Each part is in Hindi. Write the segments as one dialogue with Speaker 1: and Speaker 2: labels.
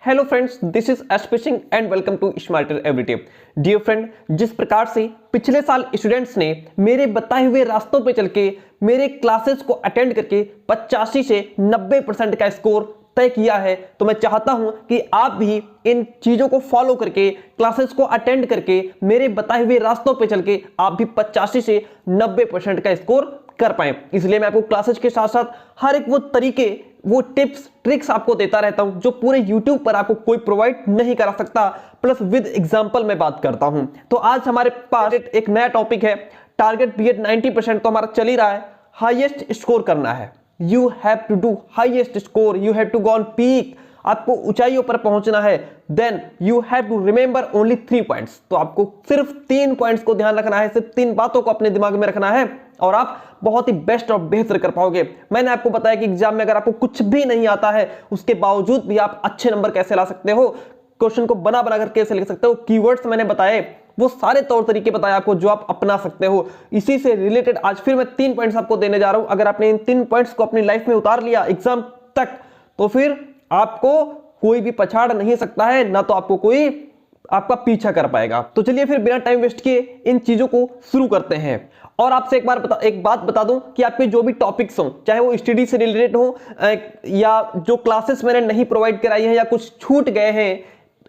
Speaker 1: Hello friends, this is SP Singh and welcome to smarter everyday. Dear friend, जिस प्रकार से पिछले साल स्टूडेंट्स ने मेरे बताए हुए रास्तों पे चल के मेरे क्लासेस को अटेंड करके 85 से 90% का स्कोर तय किया है, तो मैं चाहता हूं कि आप भी इन चीजों को फॉलो करके क्लासेस को अटेंड करके मेरे बताए हुए रास्तों पे चल के आप भी 85 से 90% का स्कोर कर पाए। इसलिए मैं आपको क्लासेस के साथ साथ हर एक वो तरीके, वो टिप्स ट्रिक्स आपको देता रहता हूं जो पूरे YouTube पर आपको कोई प्रोवाइड नहीं करा सकता, प्लस विद एग्जांपल मैं बात करता हूं। तो आज हमारे पास एक नया टॉपिक है। टारगेट बीएड 90% तो हमारा चल ही रहा है, हाईएस्ट स्कोर करना है। You have to do highest score, you have to go on peak, आपको ऊंचाइयों पर पहुंचना है। Then you have to remember only 3 points, तो आपको सिर्फ 3 पॉइंट्स को ध्यान रखना है, सिर्फ 3 बातों को अपने दिमाग में रखना है और आप बहुत ही बेस्ट और बेहतर कर पाओगे। मैंने आपको बताया कि एग्जाम में अगर आपको कुछ भी नहीं आता है उसके बावजूद भी आप अच्छे नंबर कैसे ला सकते हो, क्वेश्चन को बना बना कर कैसे लिख सकते हो, कीवर्ड्स मैंने बताए, वो सारे तौर तरीके बताए आपको जो आप अपना सकते हो। इसी से रिलेटेड आज फिर मैं 3 पॉइंट्स आपको देने जा रहा हूं। अगर आपने इन 3 पॉइंट्स को अपनी लाइफ में उतार लिया एग्जाम तक, तो फिर आपको कोई भी पछाड़ नहीं सकता है, ना तो आपको कोई आपका पीछा कर पाएगा। तो चलिए फिर बिना टाइम वेस्ट किए इन चीजों को शुरू करते हैं। और आपसे एक बात बता दूं कि आपके जो भी टॉपिक्स हों, चाहे वो स्टडी से रिलेटेड हो या जो क्लासेस मैंने नहीं प्रोवाइड कराई है या कुछ छूट गए हैं,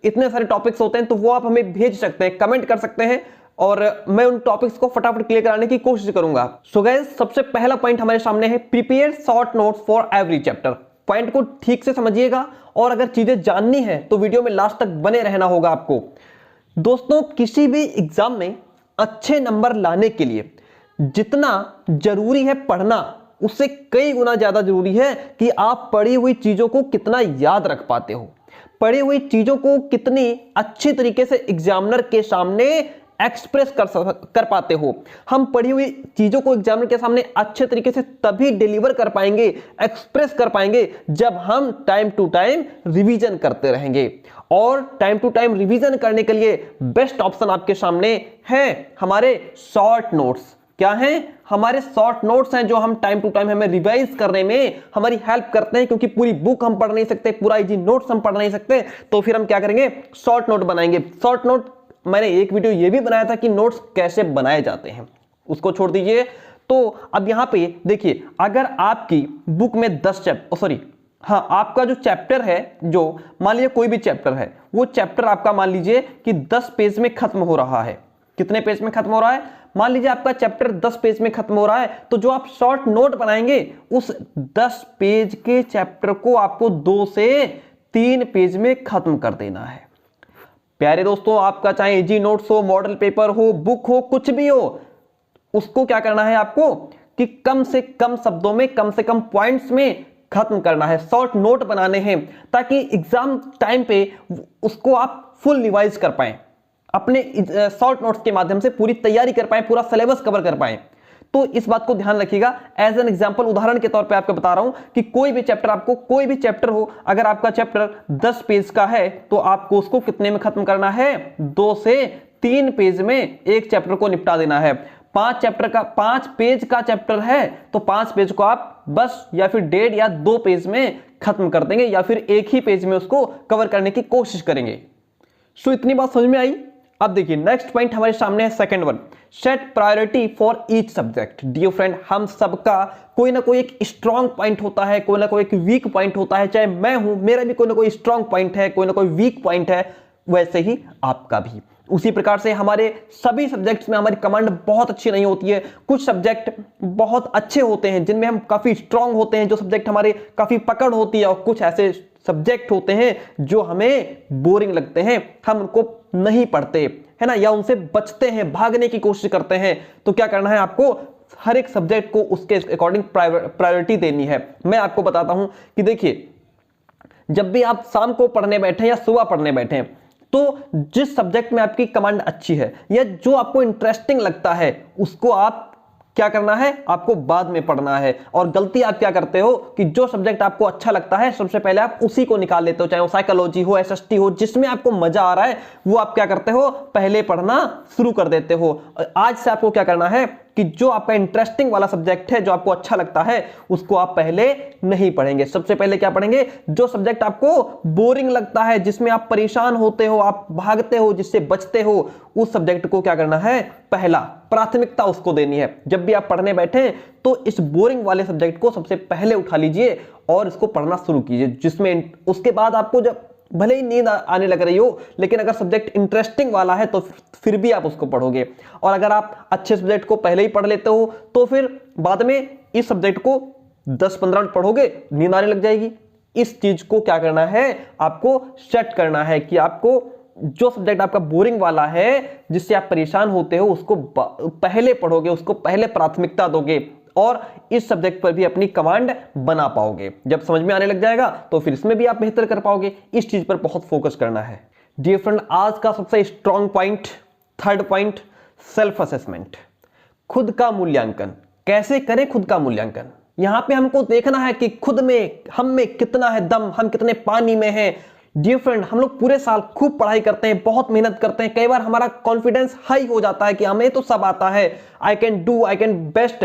Speaker 1: इतने सारे टॉपिक्स होते हैं, तो वो आप हमें भेज सकते हैं, कमेंट कर सकते हैं और मैं उन टॉपिक्स को फटाफट क्लियर कराने की कोशिश करूंगा। सो गाइस, सबसे पहला पॉइंट हमारे सामने है, prepare short notes for every chapter. Point को ठीक से समझिएगा और अगर चीजें जाननी है तो वीडियो में लास्ट तक बने रहना होगा आपको। दोस्तों, किसी भी एग्जाम में अच्छे नंबर लाने के लिए जितना जरूरी है पढ़ना, उससे कई गुना ज्यादा जरूरी है कि आप पढ़ी हुई चीजों को कितना याद रख पाते हो, पढ़ी हुई चीजों को कितनी अच्छी तरीके से एग्जामिनर के सामने एक्सप्रेस कर पाते हो। हम पढ़ी हुई चीजों को एग्जामिनर के सामने अच्छे तरीके से तभी डिलीवर कर पाएंगे, एक्सप्रेस कर पाएंगे, जब हम टाइम टू टाइम रिवीजन करते रहेंगे। और टाइम टू टाइम रिवीजन करने के लिए बेस्ट ऑप्शन आपके सामने है हमारे शॉर्ट नोट्स। क्या हैं? हमारे शॉर्ट नोट्स हैं जो हम टाइम टू टाइम हमें रिवाइज करने में हमारी हेल्प करते हैं, क्योंकि पूरी बुक हम पढ़ नहीं सकते, पूरा इजी नोट्स हम पढ़ नहीं सकते, तो फिर हम क्या करेंगे, शॉर्ट नोट बनाएंगे। शॉर्ट नोट मैंने एक वीडियो ये भी बनाया था कि नोट्स कैसे बनाए जाते हैं, उसको छोड़ दीजिए। तो अब यहां पे देखिए, अगर आपकी बुक में 10 चैप्टर, आपका जो चैप्टर है, जो मान लीजिए कोई भी चैप्टर है, वो चैप्टर आपका मान लीजिए कि 10 पेज में खत्म हो रहा है। कितने पेज में खत्म हो रहा है? मान लीजिए आपका चैप्टर 10 पेज में खत्म हो रहा है, तो जो आप शॉर्ट नोट बनाएंगे उस 10 पेज के चैप्टर को आपको 2 से 3 पेज में खत्म कर देना है। प्यारे दोस्तों, आपका चाहे इजी नोट्स हो, मॉडल पेपर हो, बुक हो, कुछ भी हो, उसको क्या करना है आपको कि कम से कम शब्दों में, कम से कम पॉइंट्स में खत्म करना है, शॉर्ट नोट बनाने हैं, ताकि एग्जाम टाइम पे उसको आप फुल रिवाइज कर पाए, अपने शॉर्ट नोट्स के माध्यम से पूरी तैयारी कर पाए, पूरा सिलेबस कवर कर पाए। तो इस बात को ध्यान रखिएगा। एज एन एग्जांपल, उदाहरण के तौर पे आपको बता रहा हूं कि कोई भी चैप्टर हो, अगर आपका चैप्टर 10 पेज का है तो आपको उसको कितने में खत्म करना है? 2 से 3 पेज में एक चैप्टर को निपटा देना है। 5 पेज का चैप्टर है तो 5 पेज को आप बस या फिर 1.5 या 2 पेज में खत्म कर देंगे, या फिर एक ही पेज में उसको कवर करने की कोशिश करेंगे। सो इतनी बात समझ में आई? अब देखिए, नेक्स्ट पॉइंट हमारे सामने है, second one, set priority for each subject. Dear friend, हम सबका कोई ना कोई एक स्ट्रॉन्ग पॉइंट होता है, कोई ना कोई एक वीक पॉइंट होता है। चाहे मैं हूं, मेरा भी कोई ना कोई स्ट्रॉन्ग पॉइंट है, कोई ना कोई वीक पॉइंट है, वैसे ही आपका भी। उसी प्रकार से हमारे सभी सब्जेक्ट्स में हमारी कमांड बहुत अच्छी नहीं होती है। कुछ सब्जेक्ट बहुत अच्छे होते हैं जिनमें हम काफी स्ट्रांग होते हैं, जो सब्जेक्ट हमारे काफी पकड़ होती है, और कुछ ऐसे सब्जेक्ट होते हैं जो हमें बोरिंग लगते हैं, हम उनको नहीं पढ़ते, है ना, या उनसे बचते हैं, भागने की कोशिश करते हैं। तो क्या करना है आपको? हर एक सब्जेक्ट को उसके अकॉर्डिंग प्रायोरिटी देनी है। मैं आपको बताता हूं कि देखिए, जब भी आप शाम को पढ़ने बैठे या सुबह पढ़ने बैठे, तो जिस सब्जेक्ट में आपकी कमांड अच्छी है या जो आपको इंटरेस्टिंग लगता है, उसको आप क्या करना है, आपको बाद में पढ़ना है। और गलती आप क्या करते हो कि जो सब्जेक्ट आपको अच्छा लगता है सबसे पहले आप उसी को निकाल लेते हो, चाहे वो साइकोलॉजी हो, एसएसटी हो, जिसमें आपको मजा आ रहा है वो आप क्या करते हो, पहले पढ़ना शुरू कर देते हो। आज से आपको क्या करना है, कि जो आपका इंटरेस्टिंग वाला सब्जेक्ट है, जो आपको अच्छा लगता है, उसको आप पहले नहीं पढ़ेंगे। सबसे पहले क्या पढ़ेंगे? जो सब्जेक्ट आपको बोरिंग लगता है, जिसमें आप परेशान होते हो, आप भागते हो, जिससे बचते हो, उस सब्जेक्ट को क्या करना है? पहला प्राथमिकता उसको देनी है। जब भी आप पढ़ने बैठे तो इस बोरिंग वाले सब्जेक्ट को सबसे पहले उठा लीजिए और इसको पढ़ना शुरू कीजिए, जिसमें उसके बाद आपको जब भले ही नींद आने लग रही हो, लेकिन अगर सब्जेक्ट इंटरेस्टिंग वाला है तो फिर भी आप उसको पढ़ोगे। और अगर आप अच्छे सब्जेक्ट को पहले ही पढ़ लेते हो तो फिर बाद में इस सब्जेक्ट को 10-15 मिनट पढ़ोगे, नींद आने लग जाएगी। इस चीज को क्या करना है? आपको सेट करना है कि आपको जो सब्जेक्ट आपका बोरिंग वाला है, जिससे आप परेशान होते हो, उसको पहले पढ़ोगे, उसको पहले प्राथमिकता दोगे और इस सब्जेक्ट पर भी अपनी कमांड बना पाओगे। जब समझ में आने लग जाएगा तो फिर इसमें भी आप बेहतर कर पाओगे। इस चीज पर बहुत फोकस करना है। डियर फ्रेंड, आज का सबसे strong point, third point, self assessment, खुद का मूल्यांकन। कैसे करें खुद का मूल्यांकन? यहां पे हमको देखना है कि खुद में, हम में कितना है दम, हम कितने पानी में हैं। डियर फ्रेंड, हम लोग पूरे साल खूब पढ़ाई करते हैं, बहुत मेहनत करते हैं, कई बार हमारा कॉन्फिडेंस हाई हो जाता है कि हमें तो सब आता है, I can do, I can best,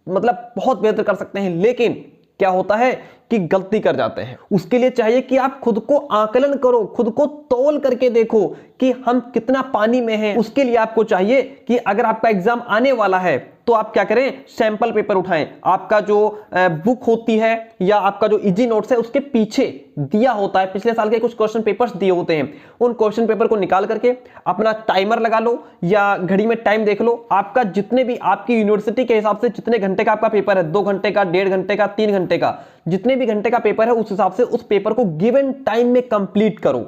Speaker 1: मतलब बहुत बेहतर कर सकते हैं। लेकिन क्या होता है कि गलती कर जाते हैं। उसके लिए चाहिए कि आप खुद को आकलन करो, खुद को तौल करके देखो कि हम कितना पानी में हैं। उसके लिए आपको चाहिए कि अगर आपका एग्जाम आने वाला है तो आप क्या करें? सैंपल पेपर उठाएं। आपका जो बुक होती है या आपका जो इजी नोट्स है, उसके पीछे दिया होता है, पिछले साल के कुछ क्वेश्चन पेपर्स दिए होते हैं। उन क्वेश्चन पेपर को निकाल करके अपना टाइमर लगा लो या घड़ी में टाइम देख लो। आपका जितने भी आपकी यूनिवर्सिटी के हिसाब से जितने घंटे का आपका पेपर है, 2 घंटे का, 1.5 घंटे का, 3 घंटे का, जितने भी घंटे का पेपर है, उस हिसाब से उस पेपर को गिवन टाइम में कंप्लीट करो।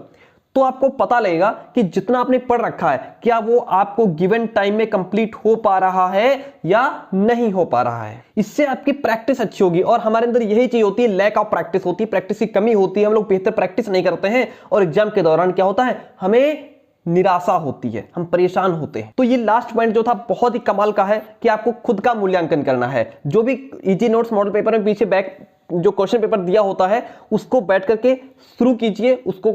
Speaker 1: तो आपको पता लगेगा कि जितना आपने पढ़ रखा है, क्या वो आपको गिवन टाइम में कंप्लीट हो पा रहा है या नहीं हो पा रहा है। इससे आपकी प्रैक्टिस अच्छी होगी। और हमारे अंदर यही चीज होती है, लैक ऑफ प्रैक्टिस होती है, प्रैक्टिस की कमी होती है। हम लोग बेहतर प्रैक्टिस नहीं करते हैं और एग्जाम के दौरान क्या होता है? हमें निराशा होती है, हम परेशान होते हैं। तो ये लास्ट पॉइंट जो था बहुत ही कमाल का है कि आपको खुद का मूल्यांकन करना है। जो भी इजी नोट्स मॉडल पेपर में पीछे बैक जो क्वेश्चन पेपर दिया होता है, उसको बैठ करके शुरू कीजिए, उसको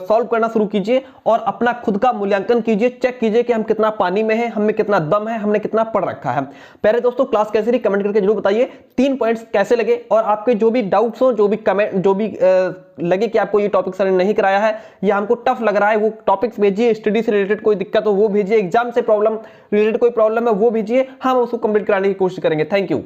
Speaker 1: सॉल्व करना शुरू कीजिए और अपना खुद का मूल्यांकन कीजिए। चेक कीजिए कि हम कितना पानी में हैं, हमें कितना दम है, हमने कितना पढ़ रखा है। पहले दोस्तों, क्लास कैसी रही कमेंट करके जरूर बताइए। 3 पॉइंट्स कैसे लगे और आपके जो भी डाउट्स हो, जो भी कमेंट, जो भी लगे कि आपको ये टॉपिक सर नहीं कराया है या हमको टफ लग रहा है, वो टॉपिक्स भेजिए। स्टडी से रिलेटेड कोई दिक्कत हो वो भेजिए, एग्जाम से प्रॉब्लम रिलेटेड कोई प्रॉब्लम है वो भेजिए, हम उसको कंप्लीट कराने की कोशिश करेंगे। Thank you.